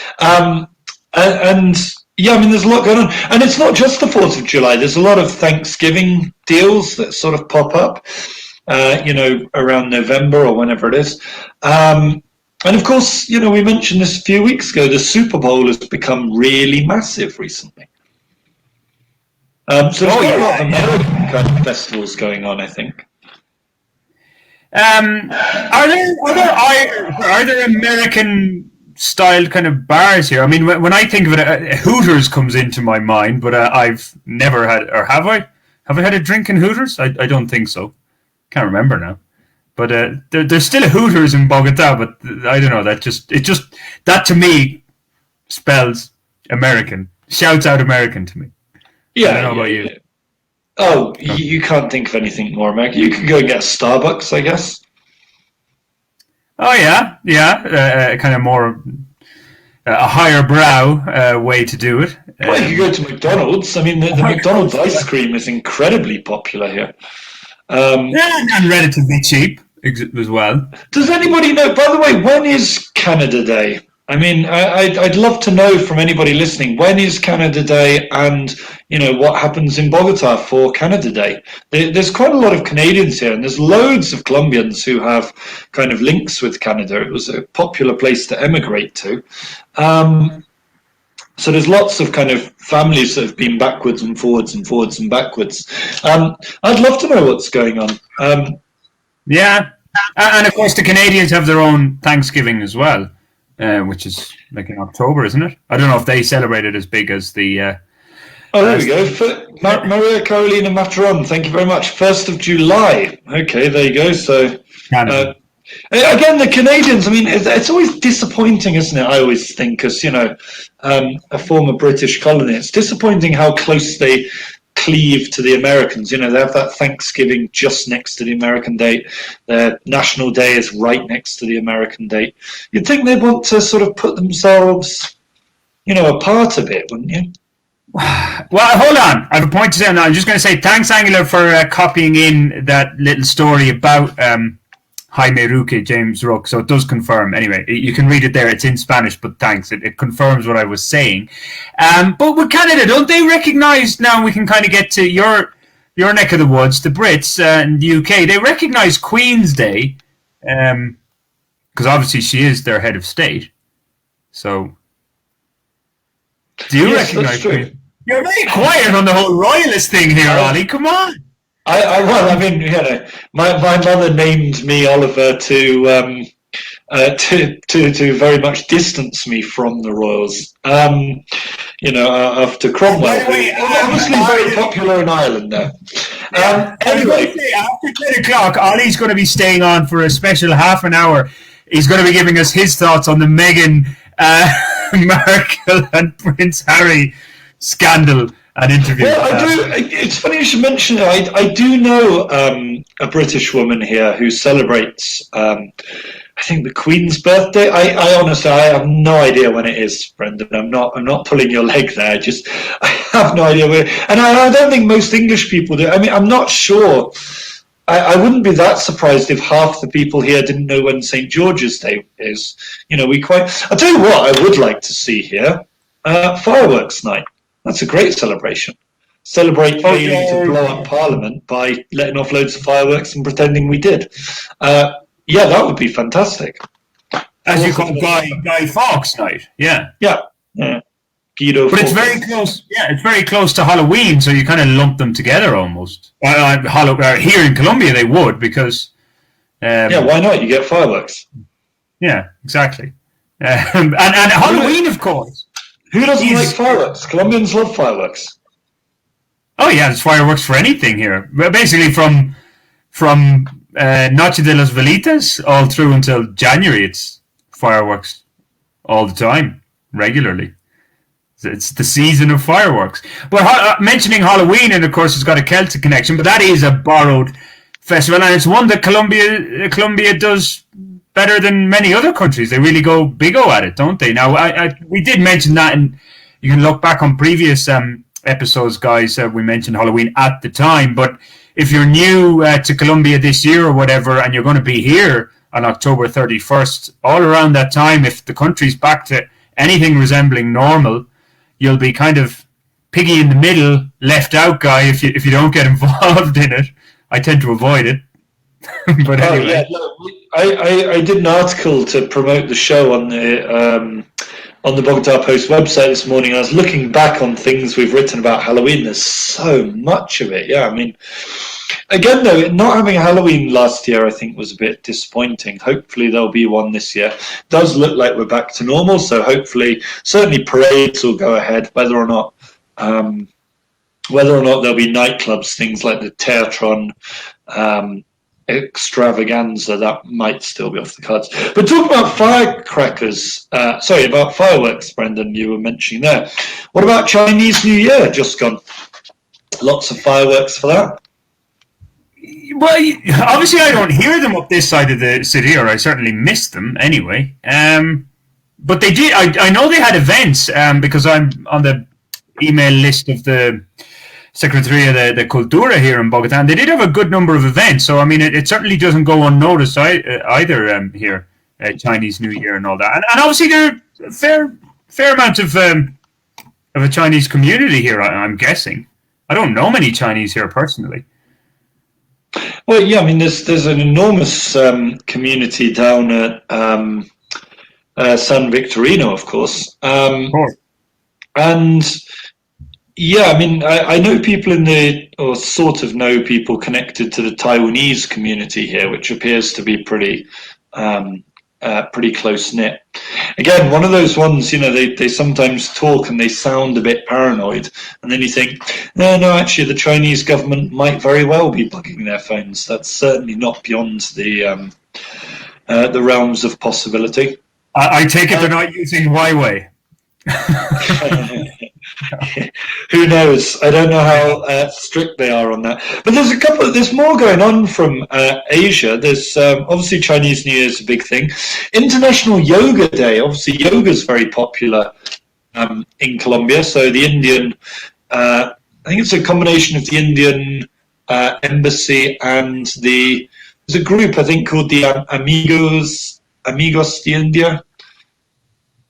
and yeah, I mean, there's a lot going on, and it's not just the 4th of July. There's a lot of Thanksgiving deals that sort of pop up, around November or whenever it is. And of course, we mentioned this a few weeks ago, the Super Bowl has become really massive recently. So there's quite a lot of American kind of festivals going on, I think. Are there American style kind of bars here? I mean, when I think of it, Hooters comes into my mind, but I've never had, or have I? Have I had a drink in Hooters? I don't think so. Can't remember now. But there's still a Hooters in Bogotá, but I don't know. That to me spells American. Shouts out American to me. Yeah. I don't know about you. Yeah. Oh, you can't think of anything more American. You could go and get a Starbucks, I guess. Oh yeah. Kind of more a higher brow way to do it. Well, you could go to McDonald's. I mean, the McDonald's ice cream is incredibly popular here. And relatively cheap as well. Does anybody know, by the way, when is Canada Day? I mean, I'd love to know from anybody listening, when is Canada Day, and what happens in Bogotá for Canada Day? There's quite a lot of Canadians here, and there's loads of Colombians who have kind of links with Canada. It was a popular place to emigrate to. So there's lots of kind of families that have been backwards and forwards and forwards and backwards. I'd love to know what's going on. Yeah, and of course the Canadians have their own Thanksgiving as well. Which is like in October, isn't it? I don't know if they celebrate it as big as the... there we go. Maria Carolina Matron, thank you very much. 1st of July. Okay, there you go. So, again, the Canadians, I mean, it's always disappointing, isn't it? I always think, as, a former British colony, it's disappointing how close they cleave to the Americans. They have that Thanksgiving just next to the American date. Their national day is right next to the American date. You'd think they'd want to sort of put themselves, apart a bit, wouldn't you? Well, hold on. I have a point to say on that. I'm just going to say thanks, Angela, for copying in that little story about Jaime Roque, James Roque. So it does confirm. Anyway, you can read it there. It's in Spanish, but thanks. It confirms what I was saying. But with Canada, don't they recognise, now we can kind of get to your neck of the woods, the Brits and the UK, they recognise Queen's Day, because obviously she is their head of state. So, do you recognise Queen? You're very quiet on the whole royalist thing here, Ollie. Come on. My mother named me Oliver to very much distance me from the royals. After Cromwell, obviously very popular in Ireland now. Anyway, after 10 o'clock, Ollie's going to be staying on for a special half an hour. He's going to be giving us his thoughts on the Meghan Markle and Prince Harry scandal. An interview. Well, it's funny you should mention it. I do know a British woman here who celebrates, I think, the Queen's birthday. I honestly, I have no idea when it is, Brendan. I'm not pulling your leg there. I have no idea where. And I don't think most English people do. I mean, I'm not sure. I wouldn't be that surprised if half the people here didn't know when St. George's Day is. I'll tell you what I would like to see here: fireworks night. That's a great celebration. Celebrate failing to blow up Parliament by letting off loads of fireworks and pretending we did. That would be fantastic. As you call Guy Fawkes night, yeah. Guido. But Fawkes. It's very close. Yeah, it's very close to Halloween, so you kind of lump them together almost. Here in Colombia, they would because. Why not? You get fireworks. Yeah, exactly. And Halloween, of course. Who doesn't like fireworks? Colombians love fireworks. Oh yeah, there's fireworks for anything here. Basically, from Noche de las Velitas all through until January, it's fireworks all the time, regularly. It's the season of fireworks. But mentioning Halloween, and of course, it's got a Celtic connection, but that is a borrowed festival, and it's one that Colombia does better than many other countries. They really go big-o at it, don't they? Now, we did mention that, and you can look back on previous episodes, guys. We mentioned Halloween at the time, but if you're new to Colombia this year or whatever, and you're going to be here on October 31st, all around that time, if the country's back to anything resembling normal, you'll be kind of piggy in the middle, left out guy if you don't get involved in it. I tend to avoid it. But anyway. I did an article to promote the show on the Bogotá Post website this morning. I was looking back on things we've written about Halloween. There's so much of it. Yeah, I mean, again, though, not having Halloween last year, I think, was a bit disappointing. Hopefully, there'll be one this year. It does look like we're back to normal, so hopefully, certainly parades will go ahead. Whether or not there'll be nightclubs, things like the Teatron extravaganza, that might still be off the cards. But talking about about fireworks, Brendan, you were mentioning there. What about Chinese New Year just gone? Lots of fireworks for that. Well, obviously I don't hear them up this side of the city, or I certainly missed them anyway. But they did. I know they had events because I'm on the email list of the Secretaría de Cultura here in Bogotá, and they did have a good number of events. So I mean, it certainly doesn't go unnoticed either here, Chinese New Year and all that. And obviously there are a fair amount of a Chinese community here. I'm guessing. I don't know many Chinese here personally. Well, yeah, I mean, there's an enormous community down at San Victorino, of course, and yeah, I mean, I know people or sort of know people connected to the Taiwanese community here, which appears to be pretty close knit. Again, one of those ones, they sometimes talk and they sound a bit paranoid, and then you think, no, actually, the Chinese government might very well be bugging their phones. That's certainly not beyond the realms of possibility. I take it they're not using Huawei. Who knows? I don't know how strict they are on that. But there's more going on from Asia. There's obviously Chinese New Year is a big thing. International Yoga Day. Obviously, yoga is very popular in Colombia. So the Indian, I think it's a combination of the Indian embassy and there's a group I think called the Amigos de India.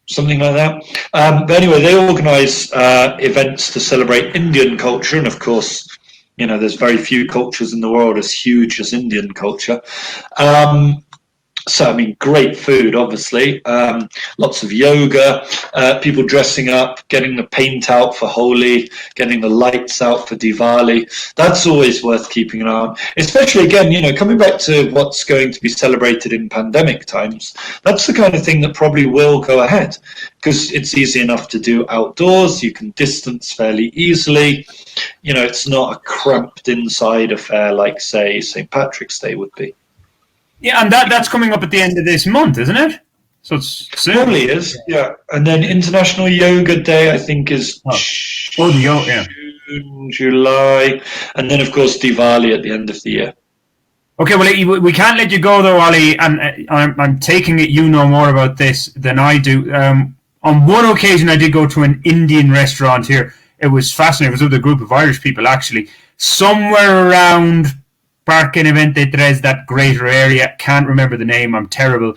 Something like that. But anyway, they organise events to celebrate Indian culture, and of course, there's very few cultures in the world as huge as Indian culture. So, I mean, great food, obviously. Lots of yoga, people dressing up, getting the paint out for Holi, getting the lights out for Diwali. That's always worth keeping an eye on. Especially, again, coming back to what's going to be celebrated in pandemic times, that's the kind of thing that probably will go ahead because it's easy enough to do outdoors. You can distance fairly easily. It's not a cramped inside affair like, say, St. Patrick's Day would be. Yeah, and that's coming up at the end of this month, isn't it? So it's soon. Probably is, yeah. And then International Yoga Day, I think, is June, July, and then of course Diwali at the end of the year. Okay, well, we can't let you go though, Ollie. And I'm taking it you know more about this than I do. On one occasion, I did go to an Indian restaurant here. It was fascinating. It was with a group of Irish people, actually, somewhere around Parque 23, that greater area. Can't remember the name. I'm terrible.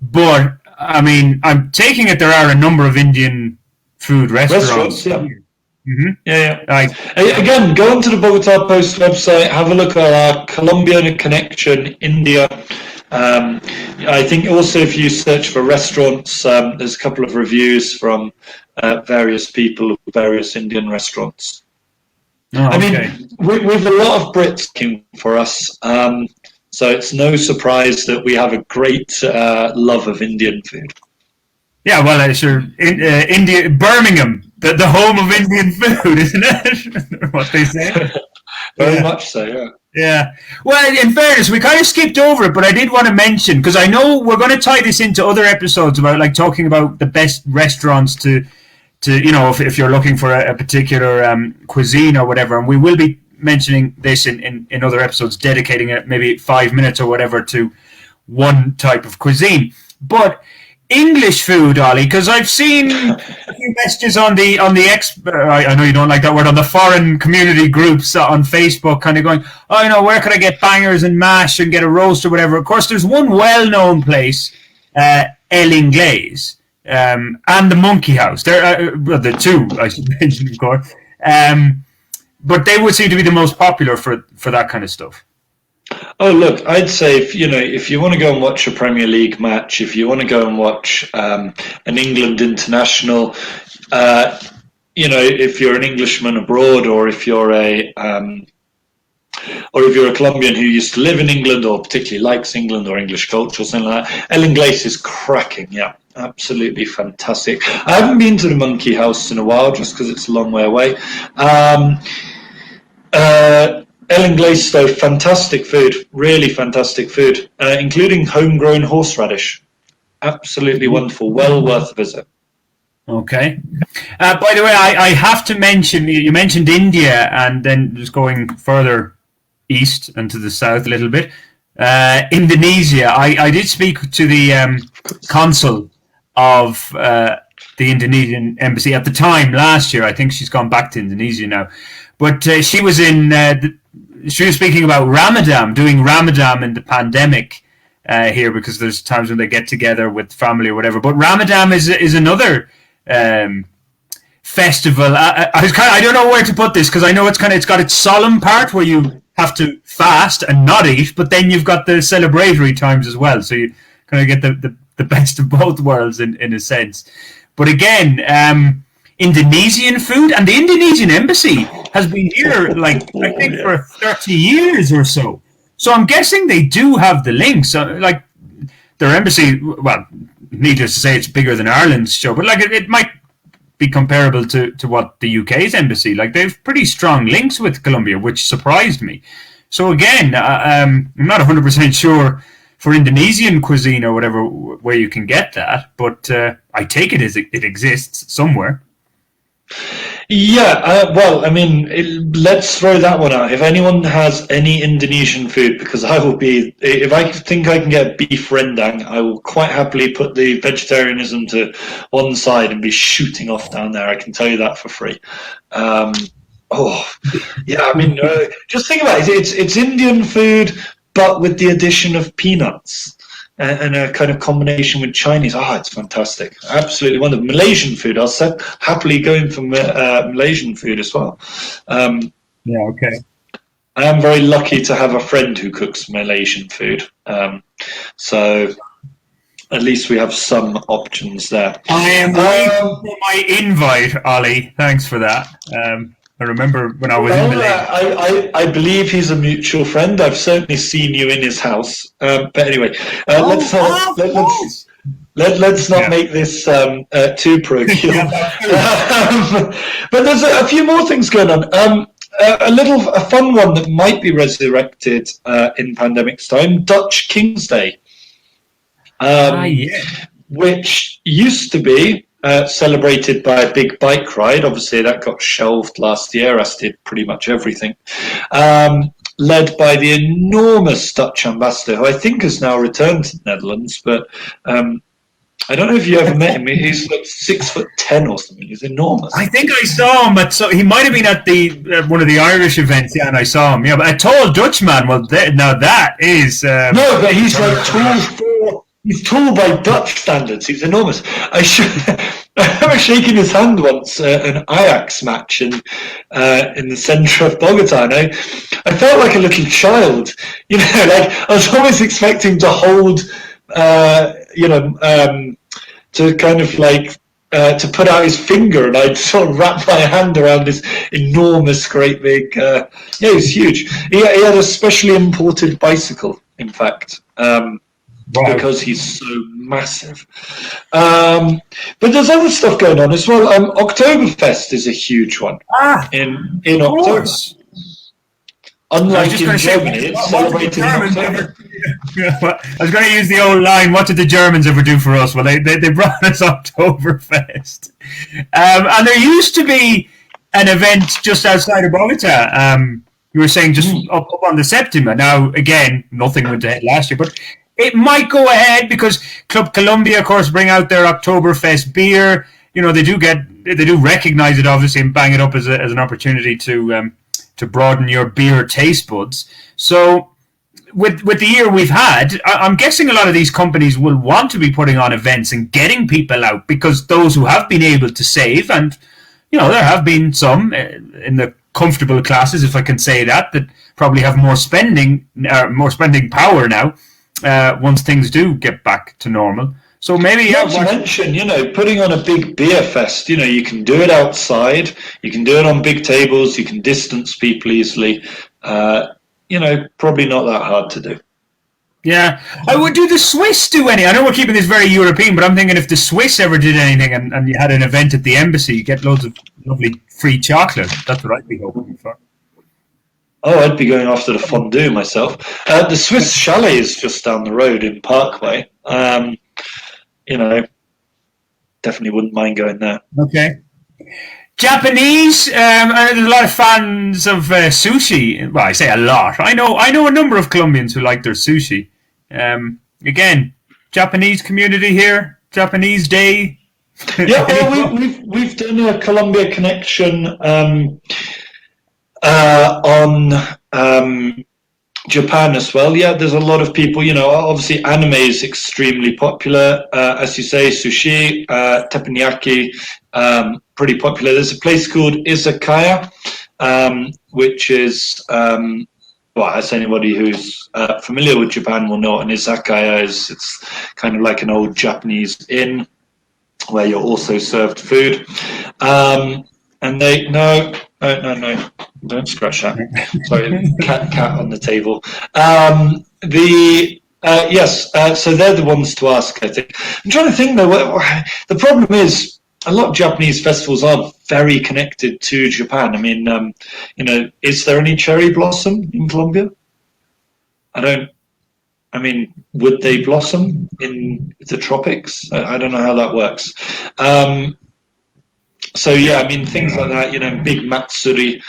But, I mean, I'm taking it there are a number of Indian food restaurants. Yeah. Mm-hmm. Yeah. Again, go onto the Bogotá Post website, have a look at our Colombian connection, India. I think also if you search for restaurants, there's a couple of reviews from various people of various Indian restaurants. Oh, okay. I mean, we've a lot of Brits working for us, so it's no surprise that we have a great love of Indian food. Yeah, well, sure. India, Birmingham, the home of Indian food, isn't it? What they say. Very much so, yeah. Yeah. Well, in fairness, we kind of skipped over it, but I did want to mention, because I know we're going to tie this into other episodes about, like, talking about the best restaurants to if you're looking for a particular cuisine or whatever, and we will be mentioning this in other episodes, dedicating it maybe 5 minutes or whatever to one type of cuisine. But English food, Ollie, because I've seen a few messages on the I know you don't like that word, on the foreign community groups on Facebook, kind of going, where can I get bangers and mash and get a roast or whatever. Of course, there's one well-known place, El Inglés, and the Monkey House. There, the two I should mention, of course, but they would seem to be the most popular for that kind of stuff. Oh, look, I'd say if you want to go and watch a Premier League match, if you want to go and watch an England international, uh, if you're an Englishman abroad, or if you're a Colombian who used to live in England or particularly likes England or English culture or something like that, El Inglés is cracking. Yeah, absolutely fantastic. I haven't been to the Monkey House in a while just because it's a long way away. El Inglés, though, fantastic food, really fantastic food, including homegrown horseradish. Absolutely wonderful, well worth a visit. Okay. By the way, I have to mention, you mentioned India, and then just going further east and to the south a little bit. Indonesia, I did speak to the consul of the Indonesian embassy at the time last year. I think she's gone back to Indonesia now. But she was she was speaking about Ramadan, doing Ramadan in the pandemic here, because there's times when they get together with family or whatever. But Ramadan is another festival. I don't know where to put this, because I know it's got its solemn part where you have to fast and not eat, but then you've got the celebratory times as well. So you kind of get the best of both worlds in a sense. But again, Indonesian food, and the Indonesian embassy has been here, I think, for 30 years or so. So I'm guessing they do have the links. Their embassy, well, needless to say, it's bigger than Ireland's show, but it might be comparable to what the UK's embassy. They have pretty strong links with Colombia, which surprised me. So again, I'm not 100% sure for Indonesian cuisine or whatever where you can get that, but I take it as it exists somewhere. Yeah, well, I mean, let's throw that one out. If anyone has any Indonesian food, because I will be, if I think I can get beef rendang, I will quite happily put the vegetarianism to one side and be shooting off down there. I can tell you that for free. Yeah, I mean, just think about it. It's Indian food, but with the addition of peanuts. And a kind of combination with Chinese. It's fantastic. Absolutely wonderful. Malaysian food. I'll happily go in for Malaysian food as well. Yeah, okay. I am very lucky to have a friend who cooks Malaysian food. So at least we have some options there. I am waiting for my invite, Ollie. Thanks for that. I remember when I was in Malaysia. I believe he's a mutual friend. I've certainly seen you in his house. But anyway, let's not make this too parochial. But there's a few more things going on. A fun one that might be resurrected in pandemic's time: Dutch King's Day, which used to be celebrated by a big bike ride. Obviously, that got shelved last year, as did pretty much everything. Led by the enormous Dutch ambassador, who I think has now returned to the Netherlands. But I don't know if you ever met him. He's 6'10" or something. He's enormous. I think I saw him he might have been at the one of the Irish events. Yeah, and I saw him. Yeah, but a tall Dutchman. Well, now that is no, but he's tall. He's tall by Dutch standards. He's enormous. I remember shaking his hand once at an Ajax match in the centre of Bogotá, and I felt like a little child. I was always expecting to hold, to kind of to put out his finger, and I'd sort of wrap my hand around this enormous, great big. He was huge. He had a specially imported bicycle, in fact. Wow. Because he's so massive. But there's other stuff going on as well. Oktoberfest is a huge one in October. Unlike in Germany, it's celebrated in October. I was going to use the old line, what did the Germans ever do for us? Well, they brought us Oktoberfest. And there used to be an event just outside of Bogotá. You were saying just up on the Septima. Now, again, nothing went ahead last year, but it might go ahead because Club Colombia, of course, bring out their Oktoberfest beer. They do recognize it, obviously, and bang it up as an opportunity to broaden your beer taste buds. So with the year we've had, I'm guessing a lot of these companies will want to be putting on events and getting people out, because those who have been able to save, and there have been some in the comfortable classes, if I can say that probably have more spending power now once things do get back to normal. So maybe not to mention, putting on a big beer fest. You can do it outside. You can do it on big tables. You can distance people easily. Probably not that hard to do. Yeah. Do the Swiss do any? I know we're keeping this very European, but I'm thinking if the Swiss ever did anything and you had an event at the embassy, you get loads of lovely free chocolate. That's what I'd be hoping for. Oh, I'd be going after the fondue myself. The Swiss Chalet is just down the road in Parkway. Definitely wouldn't mind going there. Okay. Japanese, there's a lot of fans of sushi. Well, I say a lot. I know a number of Colombians who like their sushi. Again, Japanese community here, Japanese Day. Yeah, well, we've done a Colombia connection on Japan as well. Yeah, there's a lot of people. Obviously anime is extremely popular. As you say, sushi, teppanyaki, pretty popular. There's a place called Izakaya, which is as anybody who's familiar with Japan will know, an izakaya it's kind of like an old Japanese inn where you're also served food. And they no, don't scratch that. Sorry, cat on the table. Yes, so they're the ones to ask, I think. I'm trying to think though. The problem is a lot of Japanese festivals are very connected to Japan. I mean, is there any cherry blossom in Colombia? Would they blossom in the tropics? I don't know how that works. So yeah, things like that, big matsuri.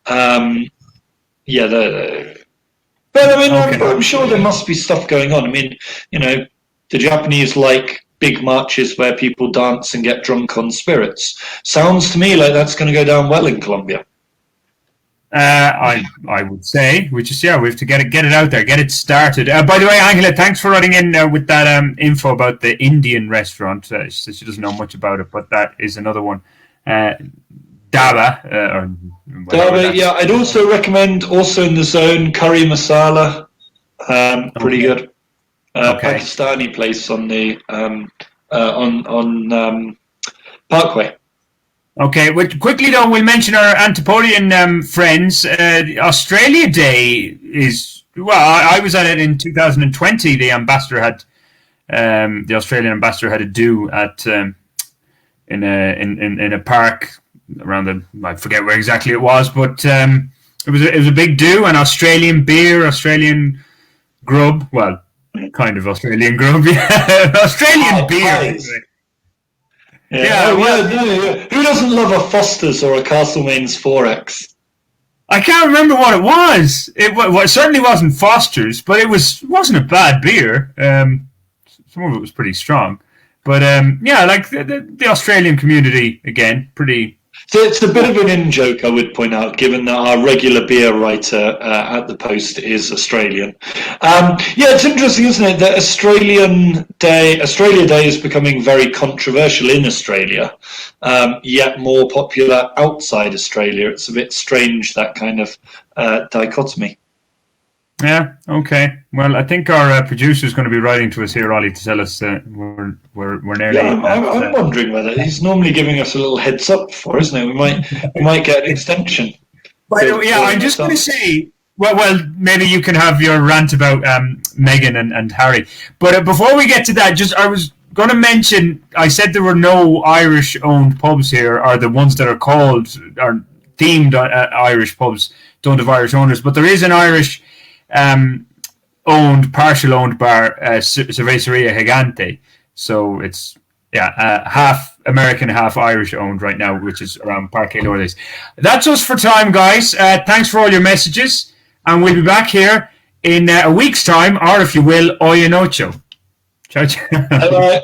But I'm sure there must be stuff going on. The Japanese like big marches where people dance and get drunk on spirits. Sounds to me like that's going to go down well in Colombia. I would say we have to get it out there, get it started. By the way, Angela, thanks for writing in with that info about the Indian restaurant. She doesn't know much about it, but that is another one. Daba, Daba, yeah. I'd also recommend, also in the zone, curry masala. Pretty good. Pakistani place on the on Parkway. Okay, quickly though, we'll mention our Antipodean friends. Australia Day is, I was at it in 2020. The Australian ambassador had a do at in a park around I forget where exactly it was, but it was a big do, and Australian beer, Australian grub, well, kind of Australian grub, yeah, Australian beer. Yeah. Who doesn't love a Foster's or a Castlemaine's 4X? I can't remember what it was. It certainly wasn't Foster's, but it wasn't a bad beer. Some of it was pretty strong. But like the Australian community, again, pretty. So it's a bit of an in-joke, I would point out, given that our regular beer writer at the Post is Australian. It's interesting, isn't it, that Australia Day is becoming very controversial in Australia, yet more popular outside Australia. It's a bit strange, that kind of dichotomy. Yeah. Okay. Well, I think our producer is going to be writing to us here, Ollie, to tell us we're nearly. Yeah, I'm wondering whether he's normally giving us a little heads up for, isn't it? We might get an extension. I'm just going to say. Well, maybe you can have your rant about Meghan and Harry. But before we get to that, I was going to mention. I said there were no Irish-owned pubs here, or the ones that are called or themed Irish pubs don't have Irish owners, but there is an Irish. Partial owned bar, Cerveceria Gigante. So it's half American, half Irish owned right now, which is around Parque Lourdes. That's us for time, guys. Thanks for all your messages, and we'll be back here in a week's time, or if you will, hoy en ocho. Ciao, ciao. Bye-bye.